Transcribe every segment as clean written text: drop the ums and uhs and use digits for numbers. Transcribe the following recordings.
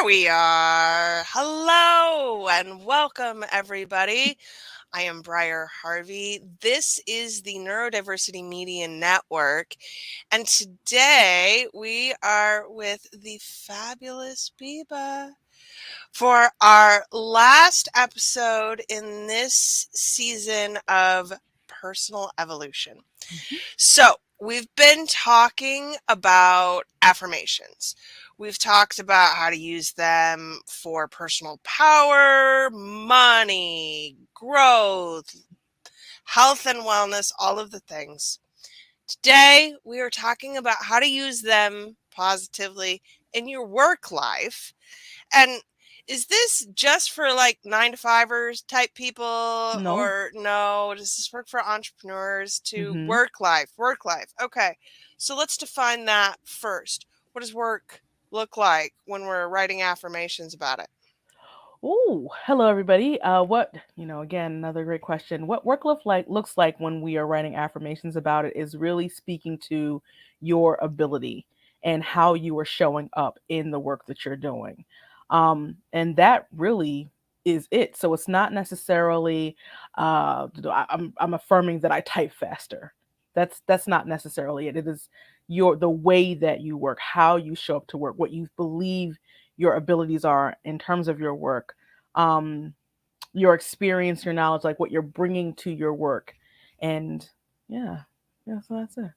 There we are. Hello and welcome, everybody. I am Briar Harvey. This is the Neurodiversity Media Network. And today we are with the fabulous Biba for our last episode in this season of personal evolution. Mhm. So, we've been talking about affirmations. We've talked about how to use them for personal power, money, growth, health and wellness, all of the things. Today, we are talking about how to use them positively in your work life. And is this just for like 9 to 5ers type people, No. or no? Does this work for entrepreneurs to Mhm. work life? Work life. Okay. So let's define that first. What does work look like when we're writing affirmations about it? Ooh, hello everybody. Again, another great question. What work looks like when we are writing affirmations about it is really speaking to your ability and how you are showing up in the work that you're doing. And that really is it. So it's not necessarily I'm affirming that I type faster. That's not necessarily it. It is the way that you work, how you show up to work, what you believe your abilities are in terms of your work, um, your experience, your knowledge, like what you're bringing to your work. And yeah, yeah, so that's it.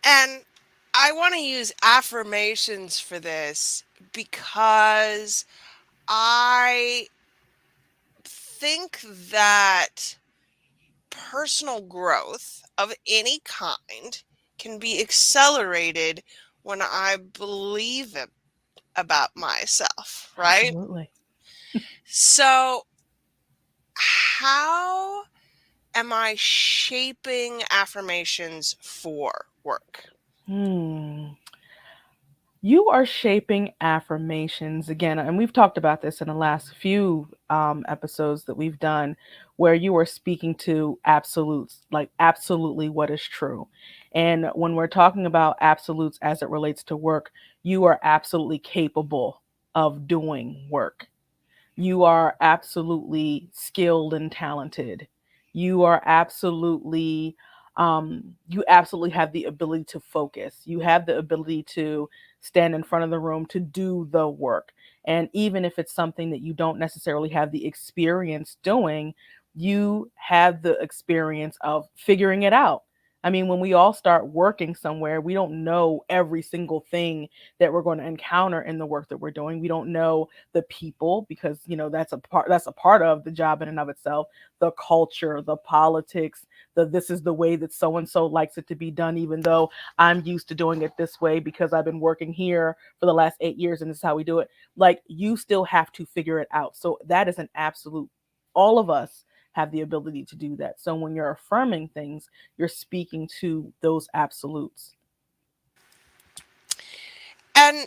And I want to use affirmations for this because I think that personal growth of any kind can be accelerated when I believe it about myself, right? Absolutely. So, how am I shaping affirmations for work? Hmm. You are shaping affirmations again, and we've talked about this in the last few episodes that we've done, where you are speaking to absolutes, like absolutely what is true. And when we're talking about absolutes as it relates to work, you are absolutely capable of doing work. You are absolutely skilled and talented. You are absolutely you absolutely have the ability to focus. You have the ability to stand in front of the room to do the work. And even if it's something that you don't necessarily have the experience doing, you have the experience of figuring it out. I mean, when we all start working somewhere, we don't know every single thing that we're going to encounter in the work that we're doing. We don't know the people, because that's a part of the job in and of itself, the culture, the politics, the this is the way that so and so likes it to be done, even though I'm used to doing it this way because I've been working here for the last 8 years and this is how we do it. Like, you still have to figure it out. So that is an absolute. All of us have the ability to do that. So when you're affirming things, you're speaking to those absolutes. And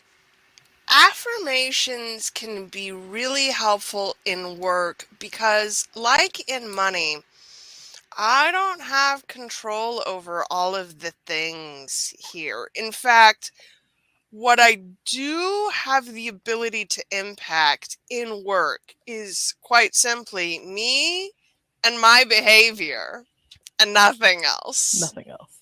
affirmations can be really helpful in work because, like in money, I don't have control over all of the things here. In fact, what I do have the ability to impact in work is quite simply me and my behavior and nothing else. Nothing else.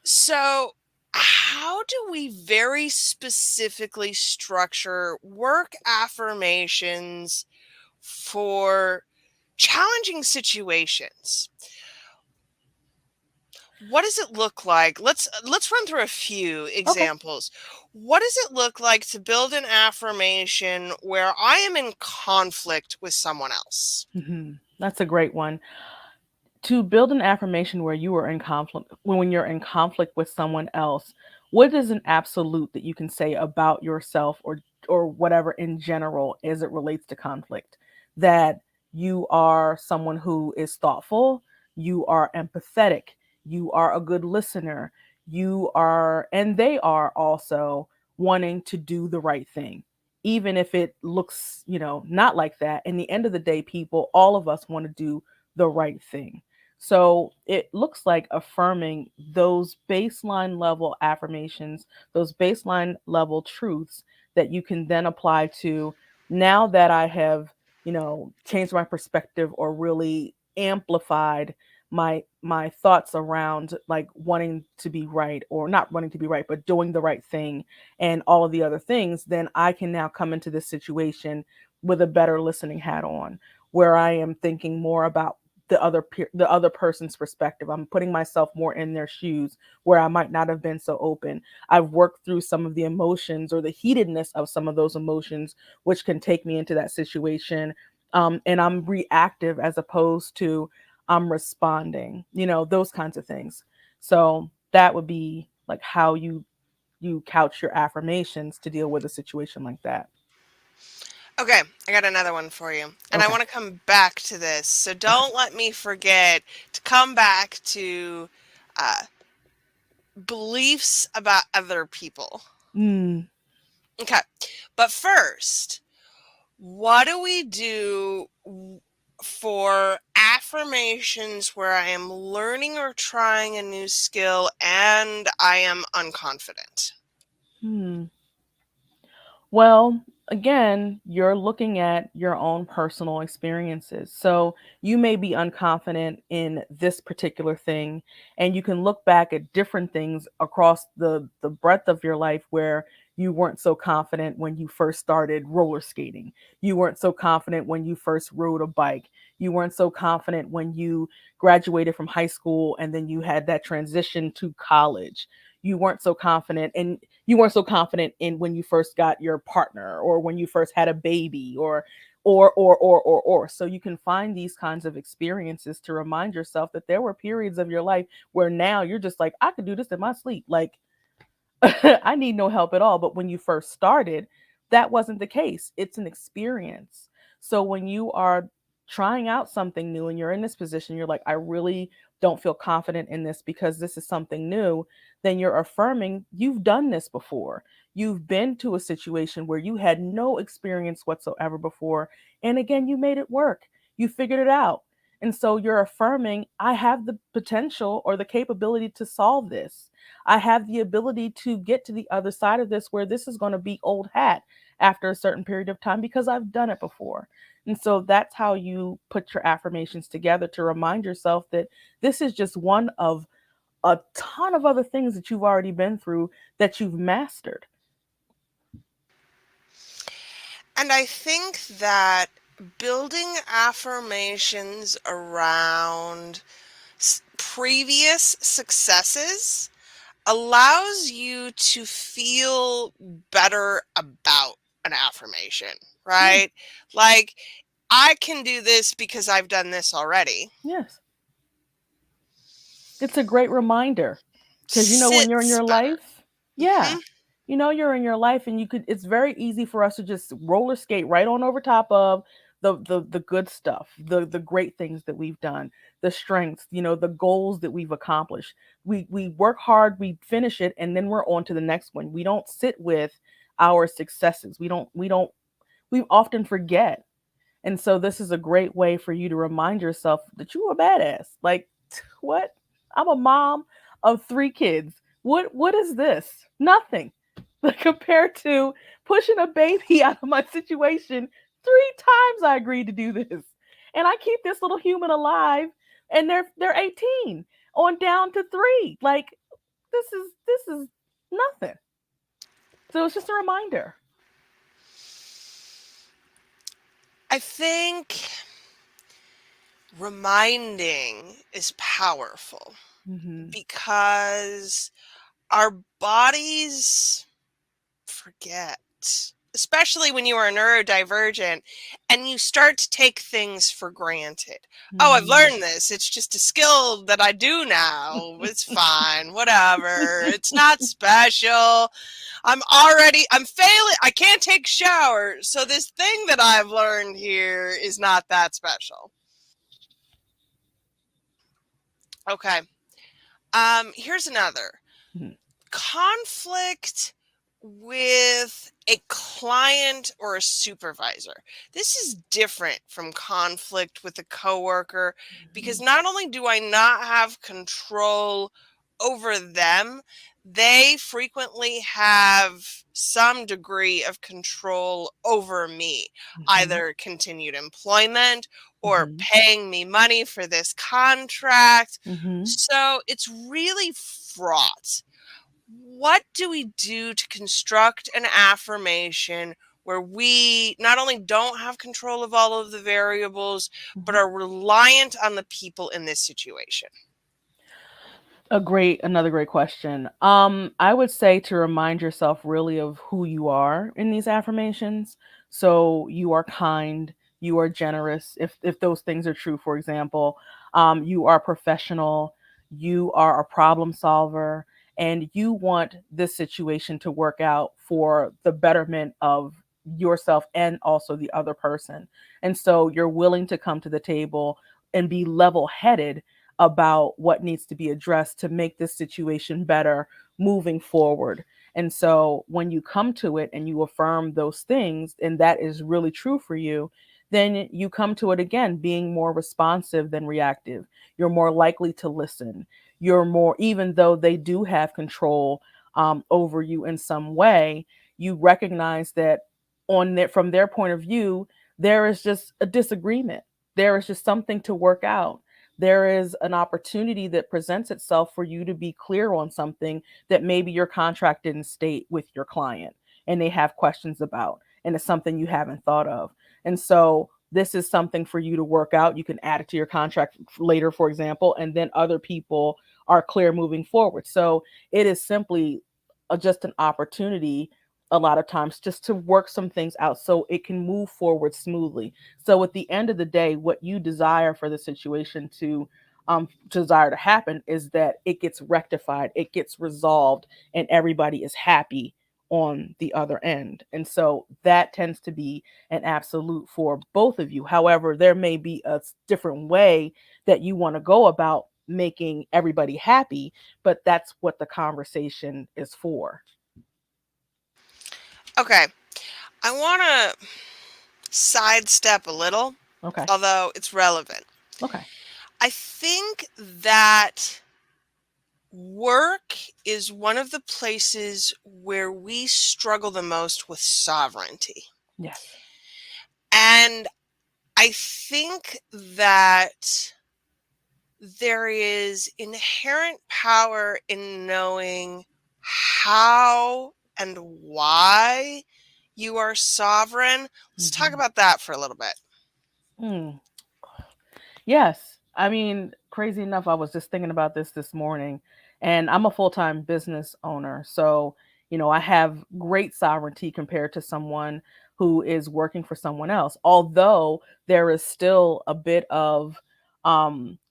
So, how do we very specifically structure work affirmations for challenging situations? What does it look like? Let's run through a few Okay. examples. What does it look like to build an affirmation where I am in conflict with someone else? That's a great one. To build an affirmation where you are in conflict, when you're in conflict with someone else, what is an absolute that you can say about yourself, or whatever in general as it relates to conflict? That you are someone who is thoughtful, you are empathetic, you are a good listener, you are, and they are also wanting to do the right thing. Even if it looks, not like that. In the end of the day, people, all of us want to do the right thing. So it looks like affirming those baseline level affirmations, those baseline level truths that you can then apply to, now that I have, changed my perspective or really amplified my thoughts around like wanting to be right, or not wanting to be right, but doing the right thing and all of the other things. Then I can now come into this situation with a better listening hat on, where I am thinking more about the other person's perspective. I'm putting myself more in their shoes where I might not have been so open. I've worked through some of the emotions or the heatedness of some of those emotions, which can take me into that situation. And I'm reactive as opposed to I'm responding. Those kinds of things. So that would be like how you couch your affirmations to deal with a situation like that. Okay, I got another one for you. And I Okay. want to come back to this. So Okay. don't let me forget to come back to uh, beliefs about other people. Mm, Okay, but first, what do we do for affirmations where I am learning or trying a new skill and I am unconfident? hmm. Well, again, you're looking at your own personal experiences. So you may be unconfident in this particular thing, and you can look back at different things across the breadth of your life where you weren't so confident when you first started roller skating. You weren't so confident when you first rode a bike. You weren't so confident when you graduated from high school and then you had that transition to college. You weren't so confident, and you weren't so confident in when you first got your partner, or when you first had a baby, or. So you can find these kinds of experiences to remind yourself that there were periods of your life where now you're just like, I could do this in my sleep. Like, I need no help at all. But when you first started, that wasn't the case. It's an experience. So when you are trying out something new and you're in this position, you're like, I really don't feel confident in this because this is something new, then you're affirming you've done this before. You've been to a situation where you had no experience whatsoever before. And again, you made it work, you figured it out. And so you're affirming, I have the potential or the capability to solve this. I have the ability to get to the other side of this where this is going to be old hat after a certain period of time because I've done it before. And so that's how you put your affirmations together to remind yourself that this is just one of a ton of other things that you've already been through that you've mastered. And I think that building affirmations around previous successes allows you to feel better about an affirmation, Yeah. right? Like, I can do this because I've done this already. Yes. It's a great reminder because when you're in Sits your better. life, yeah, Hmm. you're in your life, and it's very easy for us to just roller skate right on over top of the good stuff, the great things that we've done, the strengths, the goals that we've accomplished. We work hard, we finish it, and then we're on to the next one. We don't sit with our successes. We often forget. And so this is a great way for you to remind yourself that you a badass. Like, what? I'm a mom of 3 kids. What is this? Nothing. Compared to pushing a baby out of my situation 3 times I agreed to do this. And I keep this little human alive, and they're 18 on down to 3. Like, this is nothing. So it's just a reminder. I think reminding is powerful Mhm. because our bodies forget, especially when you are neurodivergent and you start to take things for granted. Oh, I've Mhm. learned this. It's just a skill that I do now. It's fine. Whatever. It's not special. I'm failing. I can't take showers. So this thing that I've learned here is not that special. Okay. Here's another. Mhm. Conflict with a client or a supervisor. This is different from conflict with a coworker because Mhm. not only do I not have control over them, they frequently have some degree of control over me, Mhm. either continued employment or Mhm. paying me money for this contract. Mhm. So it's really fraught. What do we do to construct an affirmation where we not only don't have control of all of the variables, but Mhm. are reliant on the people in this situation? Another great question. I would say to remind yourself really of who you are in these affirmations. So you are kind, you are generous, if those things are true, for example. You are professional, you are a problem solver, and you want this situation to work out for the betterment of yourself and also the other person. And so you're willing to come to the table and be level-headed about what needs to be addressed to make this situation better moving forward. And so when you come to it and you affirm those things, and that is really true for you, then you come to it again being more responsive than reactive. You're more likely to listen. You're more, even though they do have control over you in some way, you recognize that from their point of view, there is just a disagreement. There is just something to work out. There is an opportunity that presents itself for you to be clear on something that maybe your contract didn't state with your client and they have questions about, and it's something you haven't thought of. And so this is something for you to work out. You can add it to your contract later, for example, and then other people are clear moving forward. So it is simply just an opportunity a lot of times just to work some things out so it can move forward smoothly. So at the end of the day, what you desire for the situation to desire to happen is that it gets rectified, it gets resolved, and everybody is happy on the other end. And so that tends to be an absolute for both of you. However, there may be a different way that you want to go about making everybody happy, but that's what the conversation is for. Okay, I want to sidestep a little, Okay. although it's relevant. Okay. I think that work is one of the places where we struggle the most with sovereignty. Yes. And I think that there is inherent power in knowing how and why you are sovereign. Let's talk Mhm. about that for a little bit. Mm. Yes. I mean, crazy enough, I was just thinking about this morning, and I'm a full time business owner. So, I have great sovereignty compared to someone who is working for someone else, although there is still a bit of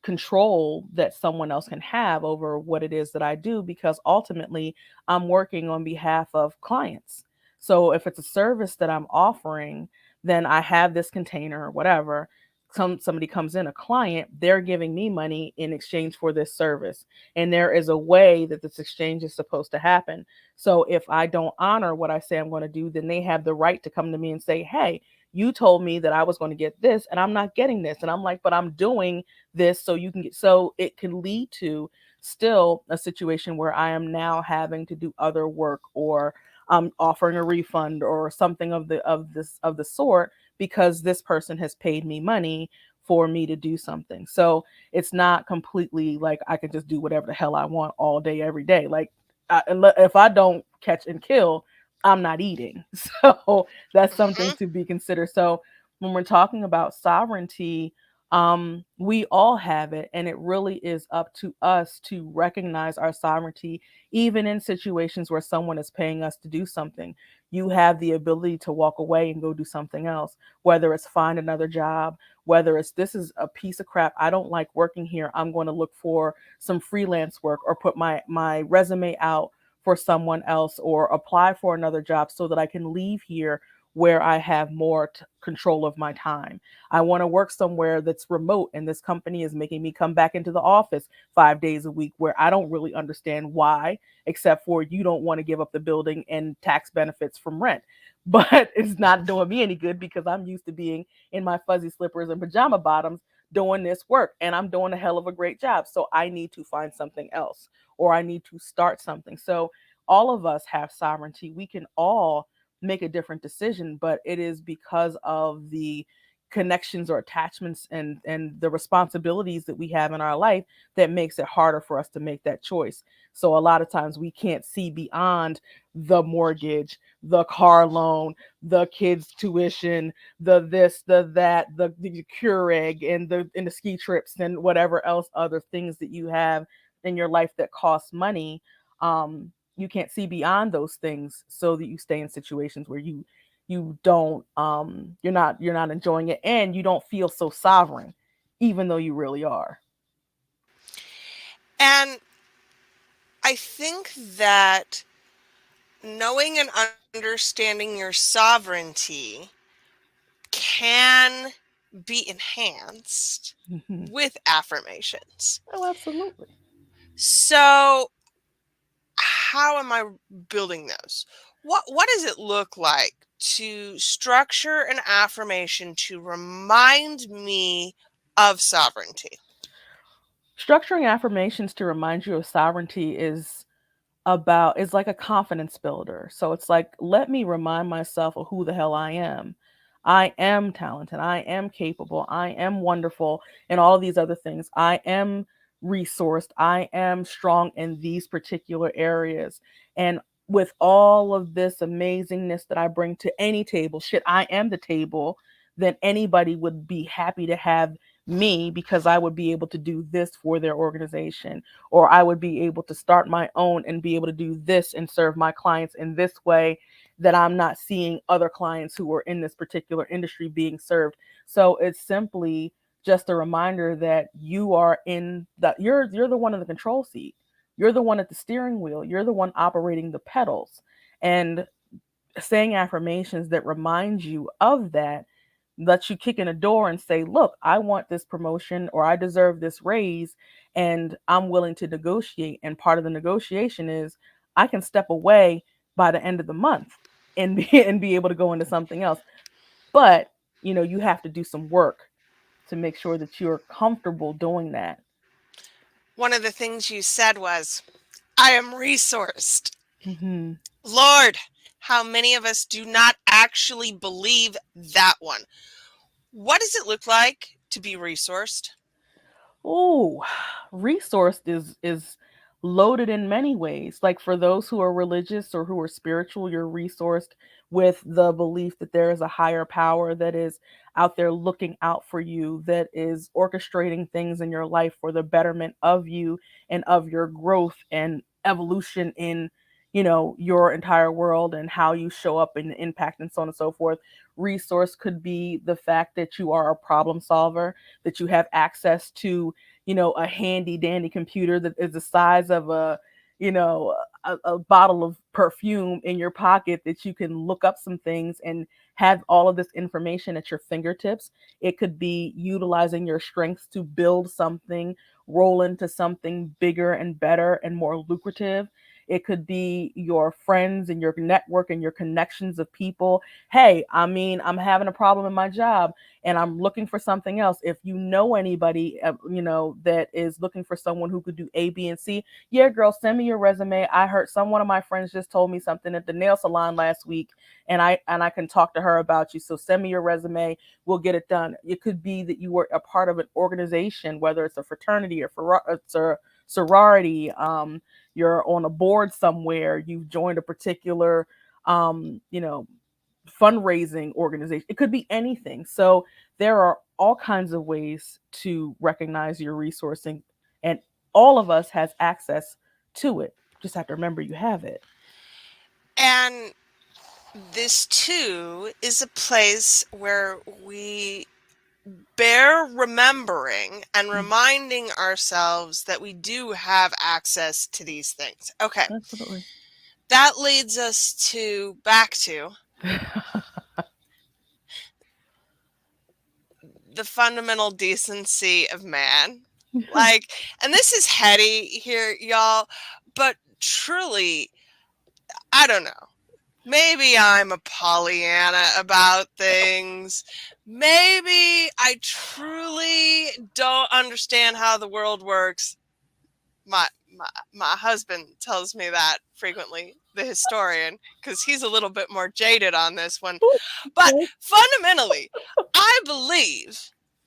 control that someone else can have over what it is that I do because ultimately I'm working on behalf of clients. So, if it's a service that I'm offering, then I have this container or whatever. Somebody comes in, a client, they're giving me money in exchange for this service, and there is a way that this exchange is supposed to happen. So if I don't honor what I say I'm going to do, then they have the right to come to me and say, hey, you told me that I was going to get this and I'm not getting this. And I'm like, but I'm doing this so you can get. So it can lead to still a situation where I am now having to do other work, or offering a refund or something of the sort, because this person has paid me money for me to do something. So it's not completely like I can just do whatever the hell I want all day, every day. Like, if I don't catch and kill, I'm not eating. So that's something Hmm. to be considered. So when we're talking about sovereignty, we all have it, and it really is up to us to recognize our sovereignty, even in situations where someone is paying us to do something. You have the ability to walk away and go do something else, whether it's find another job, whether it's this is a piece of crap, I don't like working here, I'm going to look for some freelance work or put my resume out for someone else or apply for another job so that I can leave here where I have more control of my time. I want to work somewhere that's remote, and this company is making me come back into the office 5 days a week, where I don't really understand why, except for you don't want to give up the building and tax benefits from rent. But it's not doing me any good because I'm used to being in my fuzzy slippers and pajama bottoms doing this work, and I'm doing a hell of a great job. So I need to find something else, or I need to start something. So all of us have sovereignty. We can all make a different decision, but it is because of the connections or attachments and the responsibilities that we have in our life that makes it harder for us to make that choice. So a lot of times we can't see beyond the mortgage, the car loan, the kids tuition, the this, the that, the Keurig, and the ski trips and whatever else other things that you have in your life that cost money. You can't see beyond those things, so that you stay in situations where you don't you're not enjoying it, and you don't feel so sovereign, even though you really are. And I think that knowing and understanding your sovereignty can be enhanced Mhm. with affirmations. Oh, absolutely. So, how am I building those? What does it look like to structure an affirmation to remind me of sovereignty? Structuring affirmations to remind you of sovereignty is like a confidence builder. So it's like, let me remind myself of who the hell I am. I am talented. I am capable. I am wonderful, and all of these other things. I am resourced. I am strong in these particular areas. And with all of this amazingness that I bring to any table, shit, I am the table, then anybody would be happy to have me because I would be able to do this for their organization, or I would be able to start my own and be able to do this and serve my clients in this way that I'm not seeing other clients who are in this particular industry being served. So it's simply just a reminder that you are in that you're the one in the control seat. You're the one at the steering wheel. You're the one operating the pedals. And saying affirmations that remind you of that lets you kick in a door and say, look, I want this promotion, or I deserve this raise, and I'm willing to negotiate. And part of the negotiation is I can step away by the end of the month and and be able to go into something else. But, you have to do some work to make sure that you're comfortable doing that. One of the things you said was, I am resourced. Hmm. Lord, how many of us do not actually believe that one? What does it look like to be resourced? Oh, resourced is loaded in many ways. Like for those who are religious or who are spiritual, you're resourced with the belief that there is a higher power that is out there looking out for you, that is orchestrating things in your life for the betterment of you and of your growth and evolution in, your entire world and how you show up and impact and so on and so forth. Resource could be the fact that you are a problem solver, that you have access to, a handy dandy computer that is the size of you know a bottle of perfume in your pocket, that you can look up some things and have all of this information at your fingertips. It could be utilizing your strengths to build something, roll into something bigger and better and more lucrative. It could be your friends and your network and your connections of people. Hey, I mean, I'm having a problem in my job and I'm looking for something else. If you know anybody, that is looking for someone who could do A, B, and C, yeah, girl, send me your resume. I heard one of my friends just told me something at the nail salon last week, and I can talk to her about you. So send me your resume. We'll get it done. It could be that you were a part of an organization, whether it's a fraternity or it's a sorority. You're on a board somewhere. You've joined a particular, um, you know, fundraising organization. It could be anything. So there are all kinds of ways to recognize your resourcing, and all of us has access to it. Just have to remember you have it. And this too is a place where we bear remembering and Mm, reminding ourselves that we do have access to these things. Okay, absolutely. that leads us to back to the fundamental decency of man. Like, and this is heady here, y'all, but truly, I don't know. Maybe I'm a Pollyanna about things. Maybe I truly don't understand how the world works. My husband tells me that frequently, the historian, because he's a little bit more jaded on this one. But Okay. fundamentally, I believe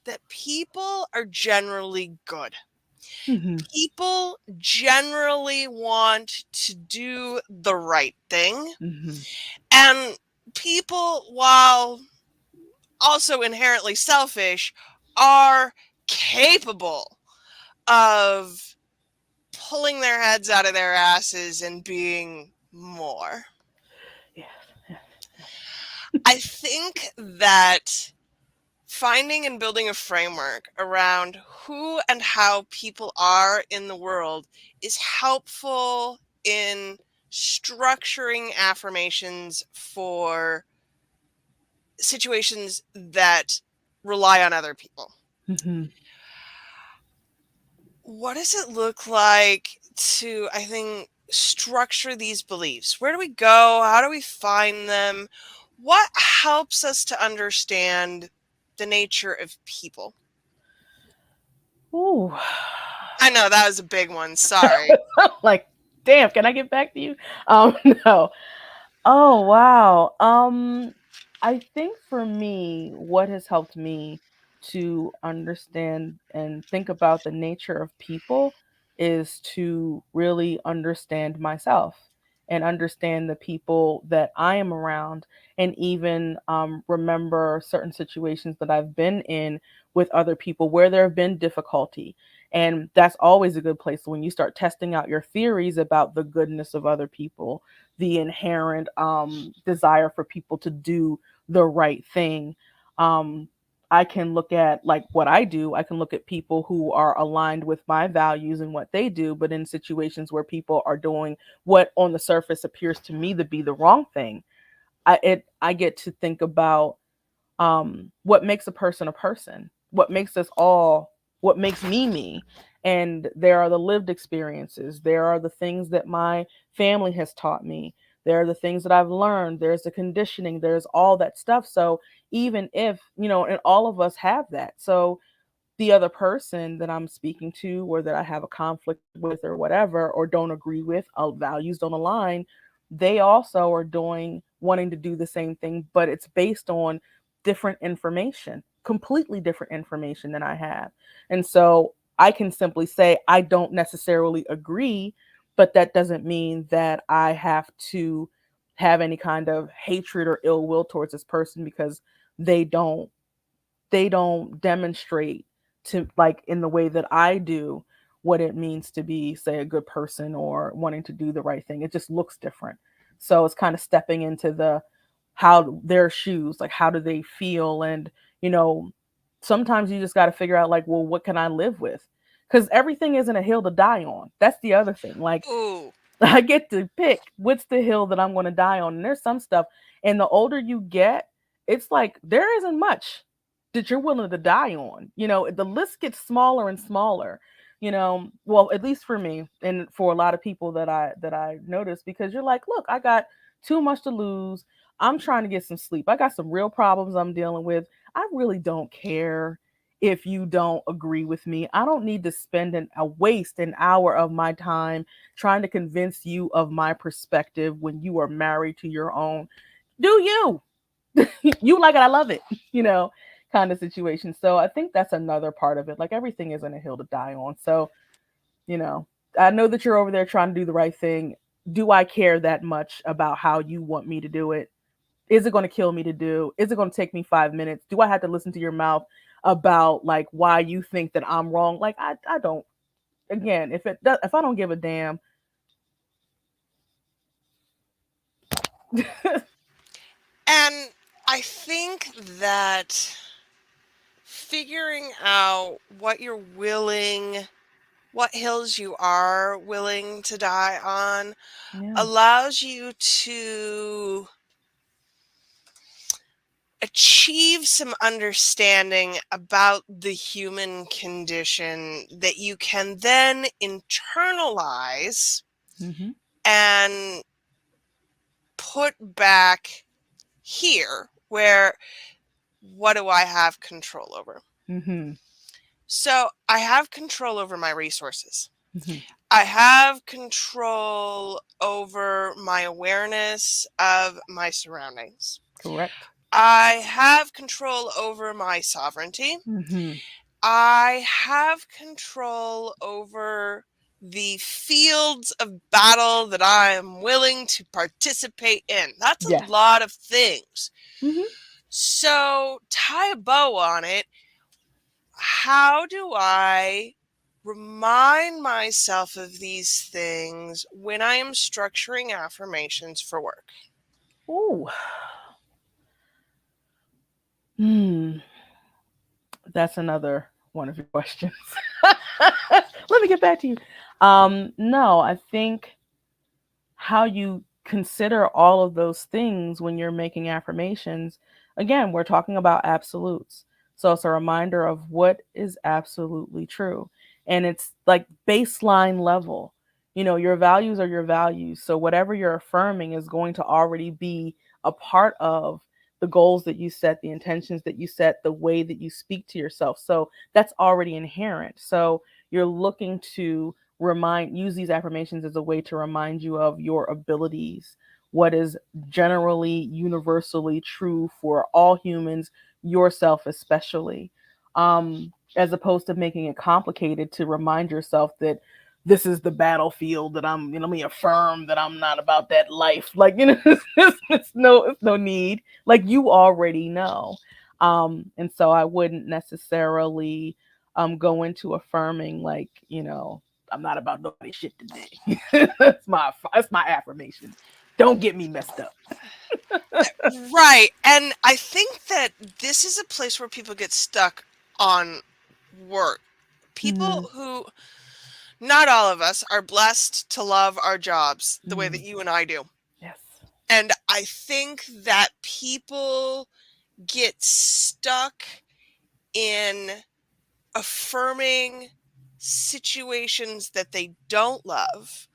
that people are generally good. Mhm. People generally want to do the right thing. Mhm. And people, while also inherently selfish, are capable of pulling their heads out of their asses and being more. Yes. Yes. I think that finding and building a framework around who and how people are in the world is helpful in structuring affirmations for situations that rely on other people. Mhm. What does it look like to, I think, structure these beliefs? Where do we go? How do we find them? What helps us to understand the nature of people? Ooh. I know that was a big one. Sorry. Like, damn, can I get back to you? No. Oh, wow. I think for me, what has helped me to understand and think about the nature of people is to really understand myself and understand the people that I am around, and even remember certain situations that I've been in with other people where there have been difficulty. And that's always a good place when you start testing out your theories about the goodness of other people, the inherent desire for people to do the right thing. Um, I can look at like what I do. I can look at people who are aligned with my values and what they do, but in situations where people are doing what on the surface appears to me to be the wrong thing, I get to think about what makes a person, what makes us all, what makes me me. And there are the lived experiences, there are the things that my family has taught me, there are the things that I've learned, there's the conditioning, there's all that stuff. So even if, and all of us have that. So the other person that I'm speaking to or that I have a conflict with or whatever, or don't agree with, values don't align, they also are doing, wanting to do the same thing, but it's based on different information, completely different information than I have. And so I can simply say, I don't necessarily agree, but that doesn't mean that I have to have any kind of hatred or ill will towards this person because they don't they don't demonstrate to, like, in the way that I do, what it means to be, say, a good person or wanting to do the right thing. It just looks different. So it's kind of stepping into the how their shoes, like how do they feel, and you know, sometimes you just got to figure out like, well, what can I live with? Because everything isn't a hill to die on. That's the other thing. Like Ooh. I get to pick what's the hill that I'm going to die on. And there's some stuff, and the older you get, it's like there isn't much that you're willing to die on. The list gets smaller and smaller. Well, at least for me, and for a lot of people that I notice, because you're like, look, I got too much to lose. I'm trying to get some sleep. I got some real problems I'm dealing with. I really don't care if you don't agree with me. I don't need to spend a waste an hour of my time trying to convince you of my perspective when you are married to your own. Do you? You like it, I love it, kind of situation. So I think that's another part of it. Like everything isn't a hill to die on. So, you know, I know that you're over there trying to do the right thing. Do I care that much about how you want me to do it? Is it going to kill me to do? Is it going to take me 5 minutes? Do I have to listen to your mouth about like why you think that I'm wrong? Like I don't. Again, if I don't give a damn. And I think that figuring out what you're willing, what hills you are willing to die on, Yeah. allows you to achieve some understanding about the human condition that you can then internalize Mhm. and put back here, where what do I have control over? Mhm. So I have control over my resources. Mhm. I have control over my awareness of my surroundings. Correct. I have control over my sovereignty. Mhm. I have control over the fields of battle that I am willing to participate in. That's a Yes. lot of things. Mhm. So, tie a bow on it. How do I remind myself of these things when I am structuring affirmations for work? Ooh. Hmm. That's another one of your questions. Let me get back to you. No, I think how you consider all of those things when you're making affirmations, again, we're talking about absolutes. So it's a reminder of what is absolutely true. And it's like baseline level. Your values are your values. So whatever you're affirming is going to already be a part of the goals that you set, the intentions that you set, the way that you speak to yourself. So that's already inherent. So you're looking to use these affirmations as a way to remind you of your abilities, what is generally universally true for all humans, yourself especially, as opposed to making it complicated to remind yourself that this is the battlefield that let me affirm that I'm not about that life. Like, it's no need. Like, you already know. And so I wouldn't necessarily go into affirming, like, I'm not about nobody shit today. that's my affirmation. Don't get me messed up. Right. And I think that this is a place where people get stuck on work. People Mm-hmm. who, not all of us, are blessed to love our jobs the way that Mm. you and I do. Yes. And I think that people get stuck in affirming situations that they don't love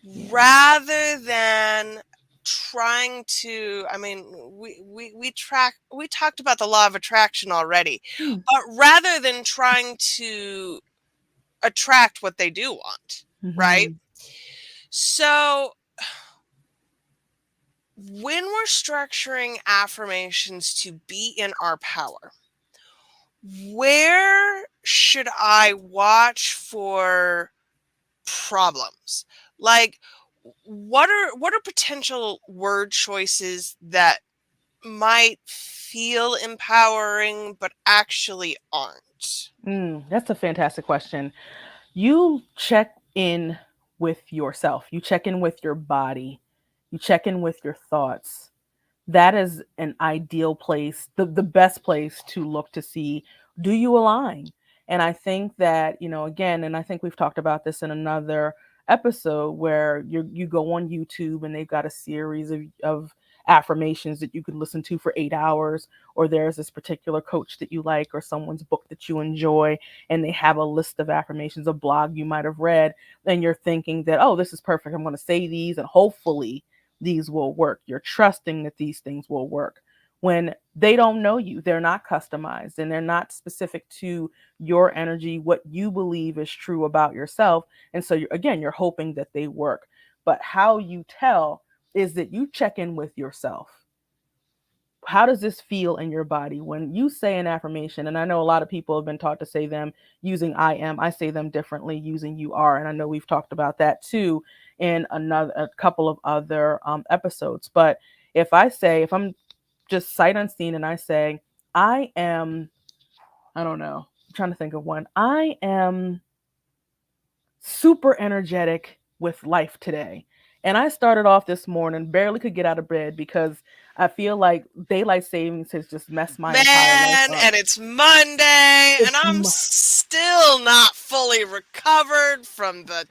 Yeah. rather than trying to, I mean, we talked about the law of attraction already, Mm. but rather than trying to attract what they do want, right? Mm-hmm. So when we're structuring affirmations to be in our power, where should I watch for problems? Like, what are potential word choices that might feel empowering but actually aren't? That's a fantastic question. You check in with yourself. You check in with your body. You check in with your thoughts. That is an ideal place, the best place to look to see, do you align? And I think that, again, and I think we've talked about this in another episode where you go on YouTube and they've got a series of affirmations that you can listen to for 8 hours, or there's this particular coach that you like or someone's book that you enjoy, and they have a list of affirmations, a blog you might have read, and you're thinking that, oh, this is perfect, I'm going to say these and hopefully these will work. You're trusting that these things will work. When they don't know you, they're not customized and they're not specific to your energy, what you believe is true about yourself. And so, you're hoping that they work. But how you tell is that you check in with yourself. How does this feel in your body when you say an affirmation? And I know a lot of people have been taught to say them using I am. I say them differently using you are. And I know we've talked about that too in a couple of other episodes. But if I'm just sight unseen and I say, I am, I don't know, I'm trying to think of one. I am super energetic with life today. And I started off this morning, barely could get out of bed because I feel like daylight savings has just messed my entire life Man, up. and it's Monday, and It's I'm still not fully recovered from the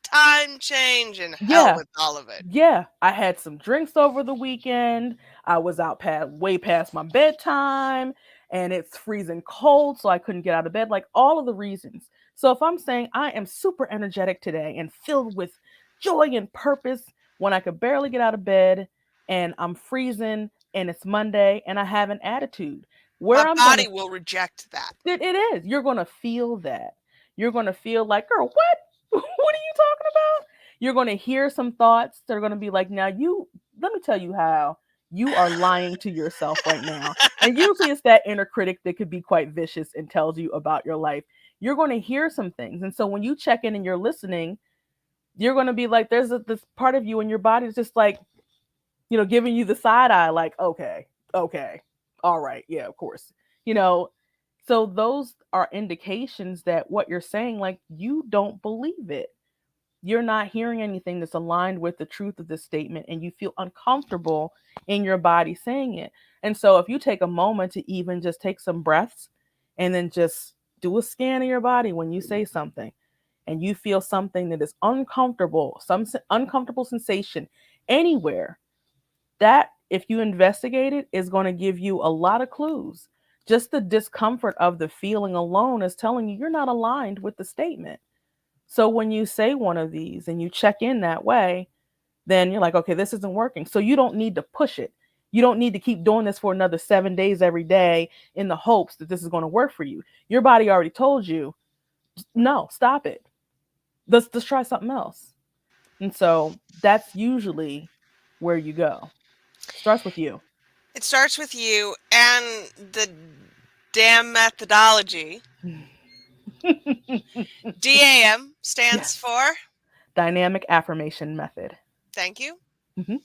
time change and hell Yeah. with all of it. Yeah, I had some drinks over the weekend. I was out way past my bedtime, and it's freezing cold, so I couldn't get out of bed. Like all of the reasons. So if I'm saying I am super energetic today and filled with joy and purpose when I could barely get out of bed and I'm freezing and it's Monday and I have an attitude, My where I'm going to body will reject that. it is. You're going to feel that. You're going to feel like, girl, what? What are you talking about? You're going to hear some thoughts that are going to be like, now let me tell you how you are lying to yourself right now. And usually it's that inner critic that could be quite vicious and tells you about your life. You're going to hear some things. And so when you check in and you're listening, you're going to be like, this part of you in your body is just like, giving you the side eye, like, okay, okay, all right, yeah, of course. You know, so those are indications that what you're saying, like, you don't believe it. You're not hearing anything that's aligned with the truth of the statement, and you feel uncomfortable in your body saying it. And so, if you take a moment to even just take some breaths and then just do a scan of your body when you say something, and you feel something that is uncomfortable, some uncomfortable sensation anywhere, that if you investigate it is going to give you a lot of clues. Just the discomfort of the feeling alone is telling you you're not aligned with the statement. So when you say one of these and you check in that way, then you're like, okay, this isn't working. So you don't need to push it. You don't need to keep doing this for another 7 days every day in the hopes that this is going to work for you. Your body already told you, no, stop it. Let's try something else. And so that's usually where you go. Starts with you. It starts with you and the damn methodology. DAM stands Yes. for, Dynamic affirmation method. thank you. Hmm.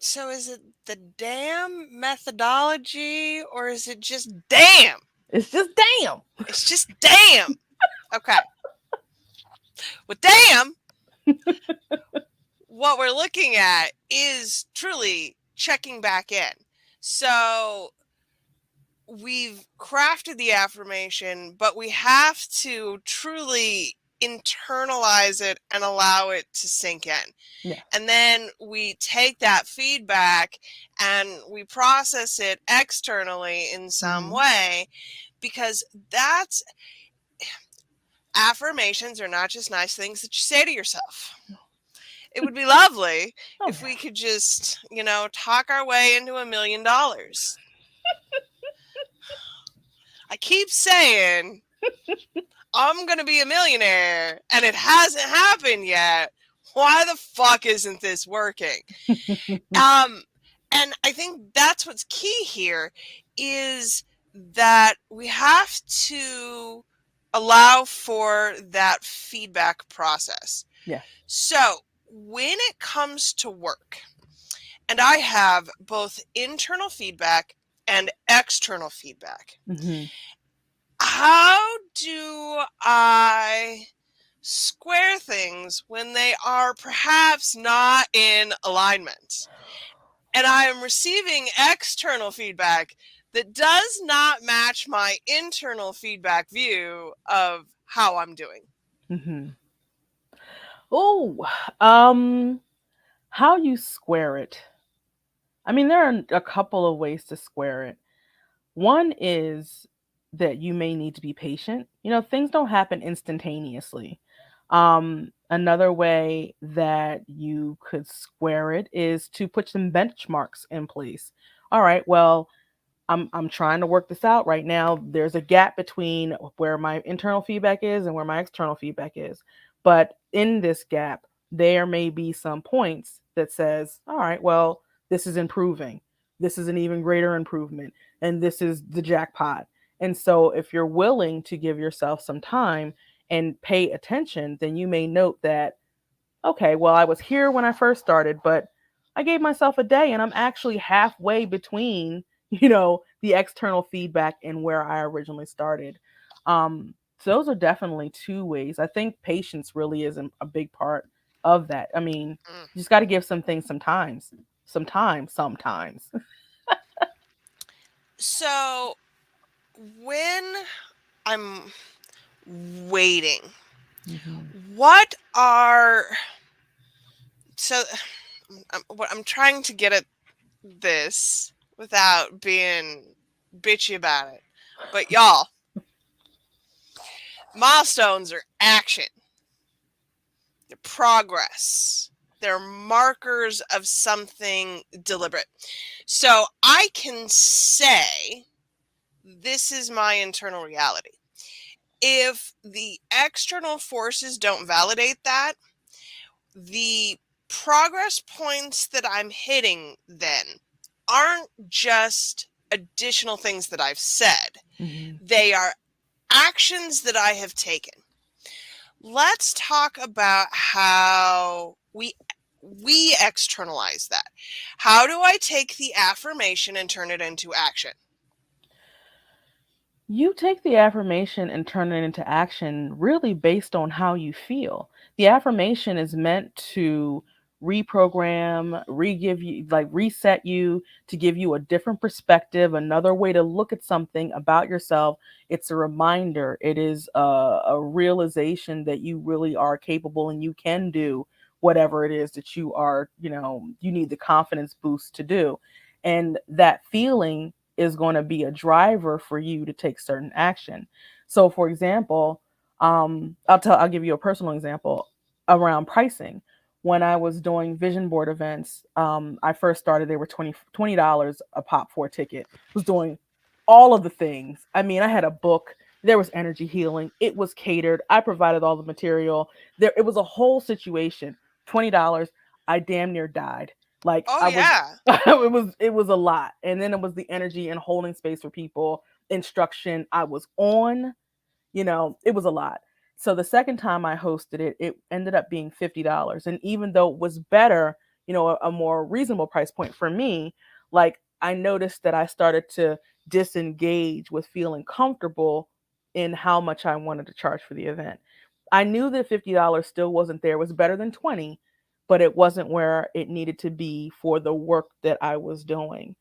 So is it the damn methodology or is it just damn? It's just damn. It's just damn. Okay. With damn, what we're looking at is truly checking back in. So we've crafted the affirmation, but we have to truly internalize it and allow it to sink in. Yes. And then we take that feedback and we process it externally in some Hmm. way, because that's, affirmations are not just nice things that you say to yourself. It would be lovely Oh if yeah. we could just, talk our way into $1 million. I keep saying I'm going to be a millionaire and it hasn't happened yet. Why the fuck isn't this working? Um, and I think that's what's key here is that we have to allow for that feedback process. Yes. So when it comes to work, and I have both internal feedback and external feedback, Hmm. how do I square things when they are perhaps not in alignment? And I am receiving external feedback that does not match my internal feedback view of how I'm doing. Hmm. Oh, um, how you square it? I mean, there are a couple of ways to square it. One is that you may need to be patient. Things don't happen instantaneously. Another way that you could square it is to put some benchmarks in place. All right, well, I'm trying to work this out right now. There's a gap between where my internal feedback is and where my external feedback is. But in this gap, there may be some points that says, all right, well, this is improving. This is an even greater improvement. And this is the jackpot. And so if you're willing to give yourself some time and pay attention, then you may note that, okay, well, I was here when I first started, but I gave myself a day and I'm actually halfway between, the external feedback and where I originally started. So those are definitely two ways. I think patience really is a big part of that. I mean, Mm. you just got to give some things sometimes. So when I'm waiting Mhm. What are so what I'm trying to get at this without being bitchy about it. But y'all, milestones are action, they're progress, they're markers of something deliberate. So I can say this is my internal reality. If the external forces don't validate that, the progress points that I'm hitting then aren't just additional things that I've said, Mhm. they are actions that I have taken. Let's talk about how we externalize that. How do I take the affirmation and turn it into action? You take the affirmation and turn it into action really based on how you feel. The affirmation is meant to reprogram, re-give you, like reset you, to give you a different perspective, another way to look at something about yourself. It's a reminder. It is a realization that you really are capable and you can do whatever it is that you are, you need the confidence boost to do. And that feeling is going to be a driver for you to take certain action. So, for example, I'll give you a personal example around pricing. When I was doing vision board events, I first started. They were $20 a pop for a ticket. Was doing all of the things. I mean, I had a book. There was energy healing. It was catered. I provided all the material. It was a whole situation. $20. I damn near died. Like Oh I was yeah. it was a lot. And then it was the energy and holding space for people, instruction I was on, it was a lot. So the second time I hosted it, it ended up being $50. And even though it was better, a more reasonable price point for me, like I noticed that I started to disengage with feeling comfortable in how much I wanted to charge for the event. I knew that $50 still wasn't there. It was better than 20, but it wasn't where it needed to be for the work that I was doing.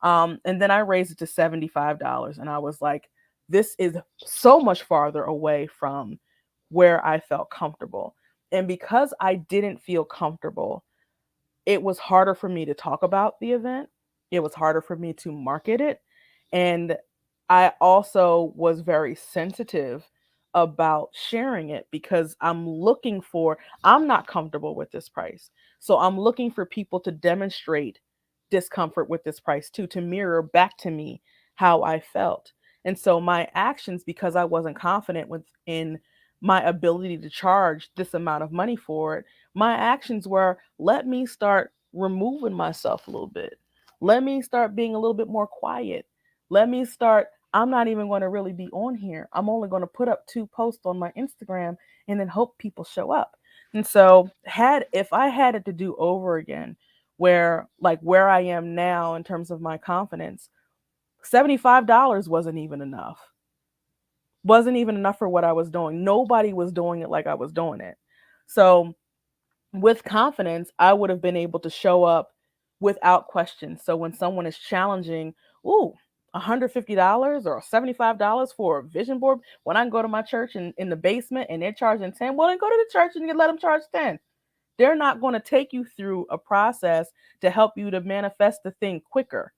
And then I raised it to $75 and I was like, this is so much farther away from where I felt comfortable. And because I didn't feel comfortable, it was harder for me to talk about the event. It was harder for me to market it. And I also was very sensitive about sharing it because I'm not comfortable with this price. So I'm looking for people to demonstrate discomfort with this price too, to mirror back to me how I felt. And so my actions, because I wasn't confident within my ability to charge this amount of money for it, my actions were, let me start removing myself a little bit. Let me start being a little bit more quiet. I'm not even going to really be on here. I'm only going to put up 2 posts on my Instagram and then hope people show up. And so, if I had it to do over again, where I am now in terms of my confidence, $75 wasn't even enough. Wasn't even enough for what I was doing. Nobody was doing it like I was doing it. So with confidence, I would have been able to show up without question. So when someone is challenging, ooh, $150 or $75 for a vision board, when I can go to my church in the basement and they're charging 10, well, then go to the church and you let them charge 10. They're not going to take you through a process to help you to manifest the thing quicker.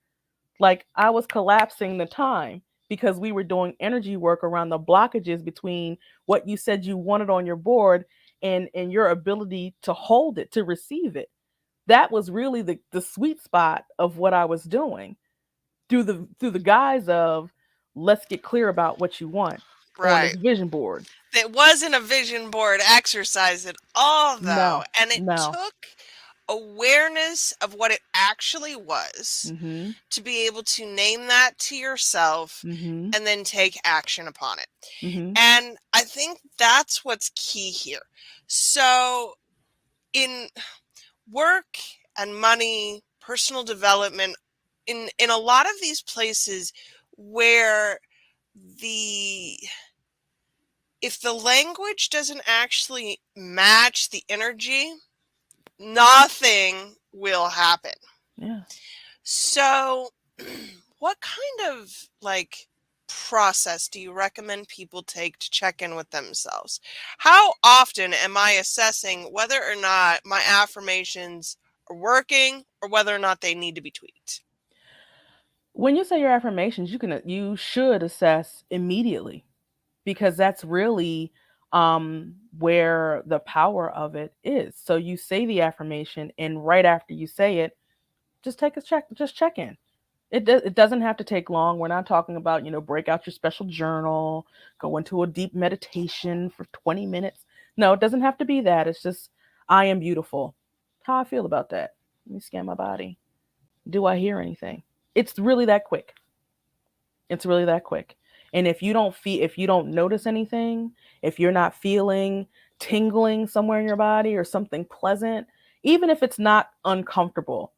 Like I was collapsing the time because we were doing energy work around the blockages between what you said you wanted on your board and your ability to hold it, to receive it. That was really the sweet spot of what I was doing through the guise of, let's get clear about what you want on this Right. vision board. It wasn't a vision board exercise at all, though. No, And it no. took awareness of what it actually was Mhm. to be able to name that to yourself Mhm. and then take action upon it. Mhm. And I think that's what's key here. So, in work and money, personal development, in a lot of these places where the if the language doesn't actually match the energy, nothing will happen. Yeah. So, what kind of like process do you recommend people take to check in with themselves? How often am I assessing whether or not my affirmations are working or whether or not they need to be tweaked? When you say your affirmations, you should assess immediately, because that's really where the power of it is. So you say the affirmation, and right after you say it, just check in. It doesn't have to take long. We're not talking about, break out your special journal, go into a deep meditation for 20 minutes. No, it doesn't have to be that. It's just, I am beautiful. How I feel about that. Let me scan my body. Do I hear anything? It's really that quick. It's really that quick. And if you don't notice anything, if you're not feeling tingling somewhere in your body or something pleasant, even if it's not uncomfortable,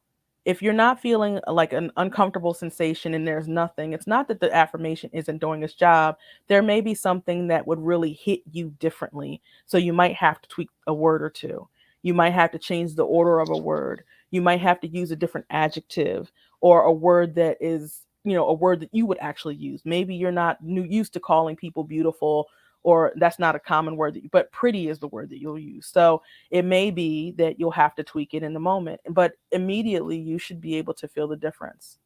if you're not feeling like an uncomfortable sensation and there's nothing, it's not that the affirmation isn't doing its job. There may be something that would really hit you differently. So you might have to tweak a word or two. You might have to change the order of a word. You might have to use a different adjective, or a word that is, a word that you would actually use. Maybe you're not used to calling people beautiful, or that's not a common word but pretty is the word that you'll use. So it may be that you'll have to tweak it in the moment, but immediately you should be able to feel the difference.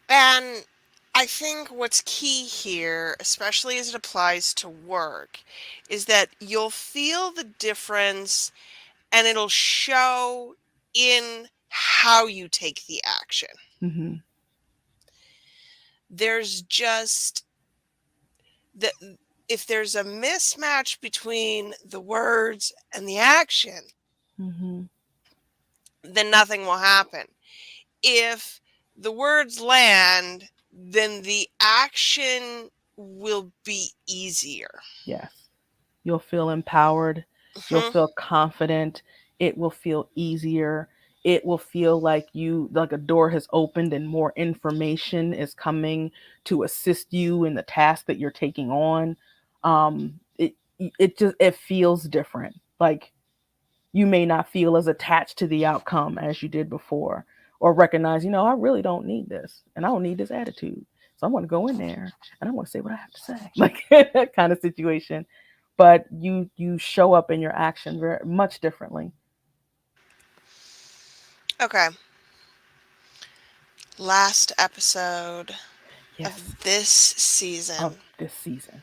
And I think what's key here, especially as it applies to work, is that you'll feel the difference and it'll show in how you take the action. Mm-hmm. There's just that if there's a mismatch between the words and the action, Mm-hmm. then nothing will happen. If the words land, then the action will be easier. Yes. You'll feel empowered. You'll Mhm. feel confident. It will feel easier. It will feel like a door has opened and more information is coming to assist you in the task that you're taking on. It feels different. Like, you may not feel as attached to the outcome as you did before, or recognize, I really don't need this, and I don't need this attitude. So I'm going to go in there and I want to say what I have to say, like that kind of situation. But you show up in your action very much differently. Okay. Last episode Yes, of this of season, this season.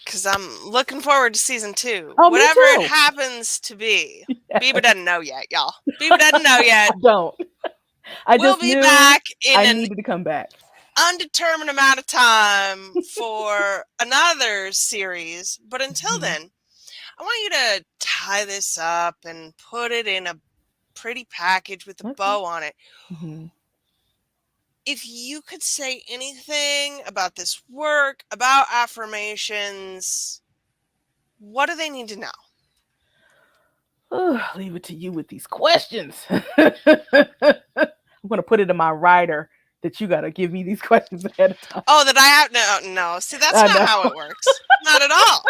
because I'm looking forward to season 2. Oh, me Whatever it too. happens to be. Biba Yes. doesn't know yet, y'all. Biba doesn't know I yet. don't. I We'll just be knew back in I an needed to come back. undetermined amount of time for another series. But until Hmm. then, I want you to tie this up and put it in a pretty package with a Okay. bow on it. Hmm. If you could say anything about this work, about affirmations, what do they need to know? Leave it to you with these questions. I'm going to put it in my writer that you got to give me these questions ahead of time. Oh, that I have no. See, that's I not know. how it works. Not at all.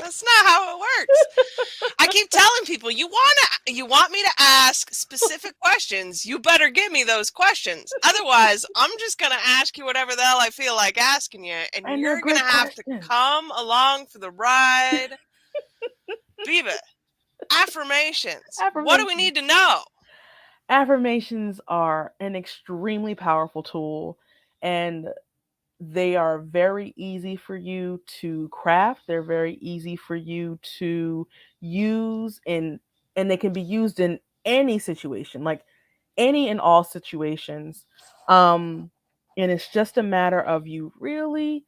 That's not how it works. I keep telling people you want me to ask specific questions. You better give me those questions. Otherwise, I'm just going to ask you whatever the hell I feel like asking you, and And they're you're going to great have to questions. come along for the ride. Biba, affirmations. What do we Affirmations. need to know? Affirmations are an extremely powerful tool, and they are very easy for you to craft. They're very easy for you to use and they can be used in any situation, like any and all situations. Um and it's just a matter of you really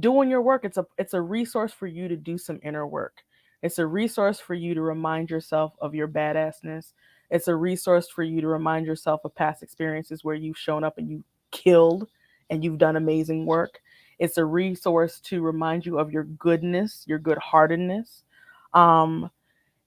doing your work. It's a resource for you to do some inner work. It's a resource for you to remind yourself of your badassness. It's a resource for you to remind yourself of past experiences where you've shown up and you killed and you've done amazing work. It's a resource to remind you of your goodness, your good heartedness. Um,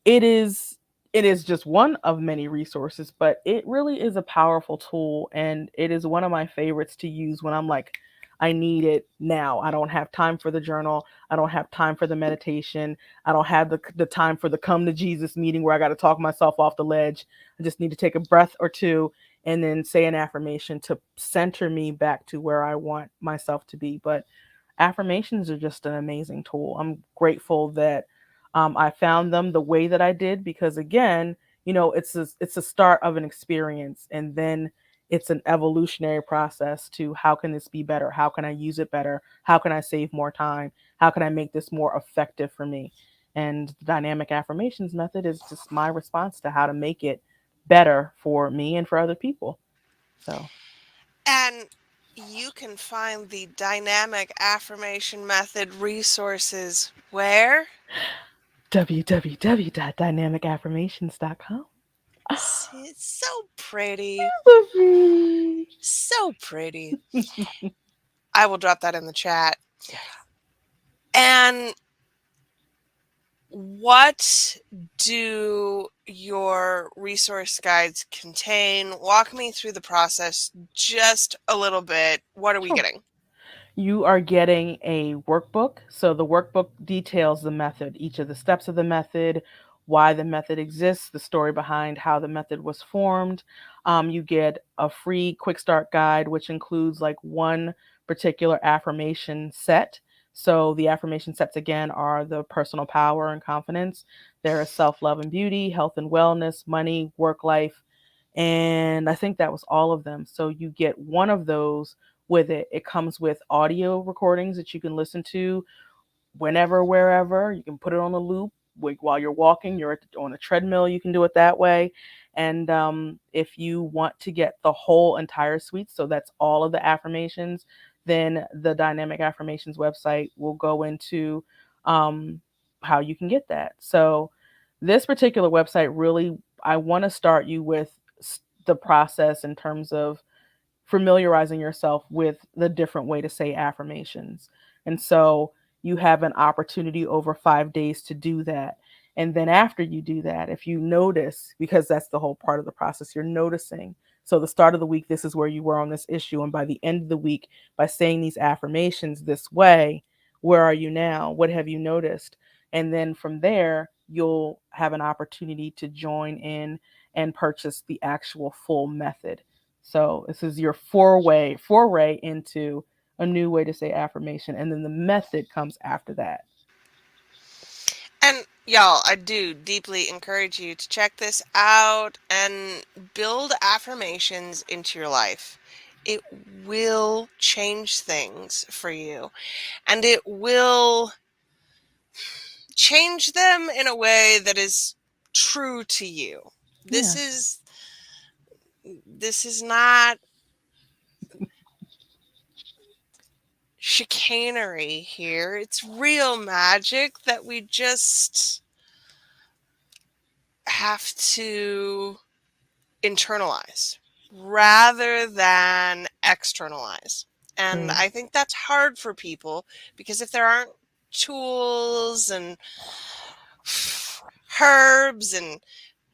it is just one of many resources, but it really is a powerful tool, and it is one of my favorites to use when I'm like, I need it now. I don't have time for the journal. I don't have time for the meditation. I don't have the time for the come to Jesus meeting where I got to talk myself off the ledge. I just need to take a breath or two and then say an affirmation to center me back to where I want myself to be. But affirmations are just an amazing tool. I'm grateful that I found them the way that I did, because again, it's a start of an experience, and then it's an evolutionary process to how can this be better? How can I use it better? How can I save more time? How can I make this more effective for me? And the dynamic affirmations method is just my response to how to make it better for me and for other people. So, And you can find the dynamic affirmation method resources where? www.dynamicaffirmations.com. See, it's so pretty. Sophie. So pretty. I will drop that in the chat. Yes. And what do your resource guides contain? Walk me through the process just a little bit. What are we Sure. getting? You are getting a workbook. So the workbook details the method, each of the steps of the method, why the method exists, the story behind how the method was formed. You get a free quick start guide, which includes like one particular affirmation set. So the affirmation sets again are the personal power and confidence. There is self love and beauty, health and wellness, money, work life. And I think that was all of them. So you get one of those with it. It comes with audio recordings that you can listen to whenever, wherever. You can put it on a loop while you're walking. You're on a treadmill. You can do it that way. And if you want to get the whole entire suite, so that's all of the affirmations, then the Dynamic Affirmations website will go into um, how you can get that. So this particular website really, I want to start you with the process in terms of familiarizing yourself with the different way to say affirmations. And so you have an opportunity over 5 days to do that. And then after you do that, if you notice, because that's the whole part of the process, you're noticing. So the start of the week, this is where you were on this issue. And by the end of the week, by saying these affirmations this way, where are you now? What have you noticed? And then from there, you'll have an opportunity to join in and purchase the actual full method. So this is your foray into a new way to say affirmation, and then the method comes after that. And y'all, I do deeply encourage you to check this out and build affirmations into your life. It will change things for you, and it will change them in a way that is true to you. This Yeah. is this is not chicanery here. It's real magic that we just have to internalize rather than externalize. And True. I think that's hard for people because if there aren't tools and herbs and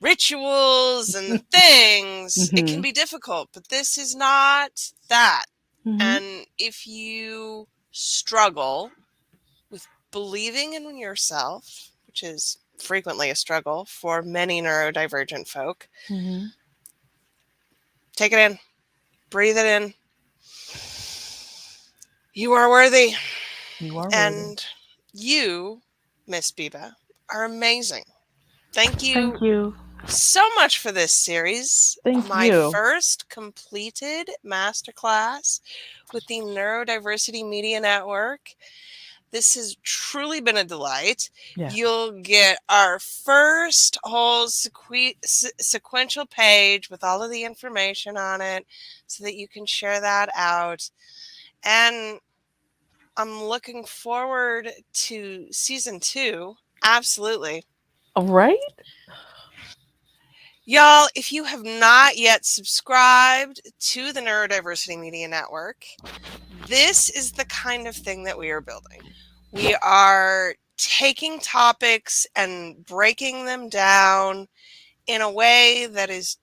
rituals and things, it can Mhm. be difficult. But this is not that. Mhm. And if you struggle with believing in yourself, which is frequently a struggle for many neurodivergent folk, Mhm. take it in, breathe it in. You are worthy. You are worthy. And you, Miss Biba, are amazing. Thank Thank you you. so much for this series. Thank My you. first completed masterclass with the Neurodiversity Media Network. This has truly been a delight. Yes. You'll get our first whole sequential page with all of the information on it so that you can share that out. And I'm looking forward to season 2. Absolutely. All right. Y'all, if you have not yet subscribed to the Neurodiversity Media Network, this is the kind of thing that we are building. We are taking topics and breaking them down in a way that is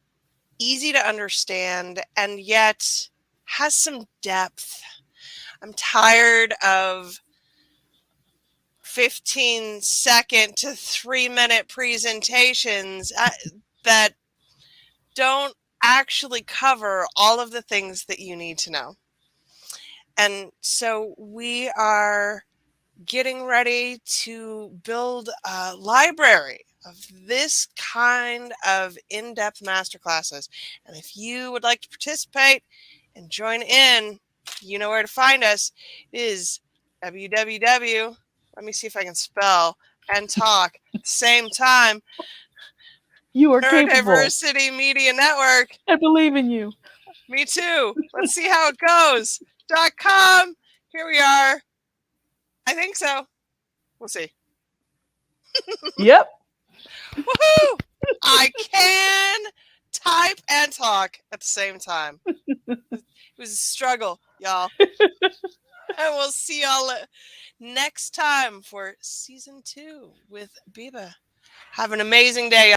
easy to understand and yet has some depth. I'm tired of 15-second to 3-minute presentations that don't actually cover all of the things that you need to know. And so we are getting ready to build a library of this kind of in-depth masterclasses. And if you would like to participate and join in, you know where to find us. It is www. Let me see if I can spell and talk at the same time. You are capable. Neurodiversity Media Network. I believe in you. Me too. Let's see how it goes. .com. Here we are. I think so. We'll see. Yep. Woohoo! I can type and talk at the same time. It was a struggle, y'all. And we'll see y'all next time for season 2 with Biba. Have an amazing day,